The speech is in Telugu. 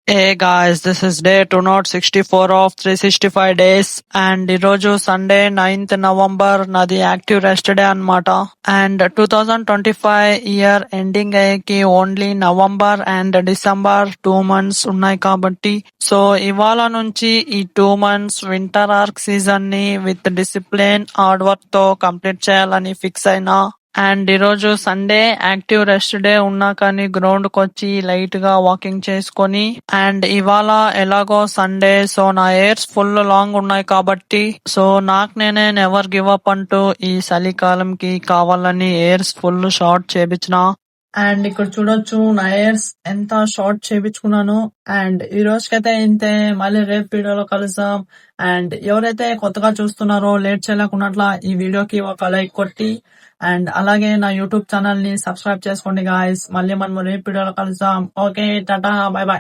Hey guys, this is day 264 of 365 days and ఈరోజు సండే 9th నవంబర్ నాది యాక్టివ్ రెస్ట్ డే అన్నమాట. అండ్ 2025 ఇయర్ ఎండింగ్ అయ్యేకి only November and December 2 months ఉన్నాయి కాబట్టి సో ఇవాళ నుంచి ఈ 2 months వింటర్ ఆర్క్ సీజన్ ని విత్ డిసిప్లిన్ హార్డ్ వర్క్ తో కంప్లీట్ చేయాలని ఫిక్స్ అయినా. అండ్ ఈరోజు సండే యాక్టివ్ రెస్ట్ డే ఉన్నా కానీ గ్రౌండ్ కి వచ్చి లైట్ గా వాకింగ్ చేసుకొని అండ్ ఇవాళ ఎలాగో సండే సో నా ఎయిర్స్ ఫుల్ లాంగ్ ఉన్నాయి కాబట్టి సో నాకు నేనే నెవర్ గివ్ అప్ అంటూ ఈ చలికాలంకి కావాలని ఎయిర్స్ ఫుల్ షార్ట్ చేపించిన. అండ్ ఇక్కడ చూడొచ్చు నా ఎయిర్స్ ఎంత షార్ట్ చేపించుకున్నాను. అండ్ ఈ రోజుకైతే ఇంతే, మళ్ళీ రేపు వీడియోలో కలుద్దాం. అండ్ ఎవరైతే కొత్తగా చూస్తున్నారో లేట్ చేయలేకున్నట్లా ఈ వీడియోకి ఒక లైక్ కొట్టి అండ్ అలాగే నా యూట్యూబ్ ఛానల్ ని సబ్స్క్రైబ్ చేసుకోండి గాయస్. మళ్ళీ మనం రేపు వీడియోలో కలుద్దాం. Okay, Tata, by by.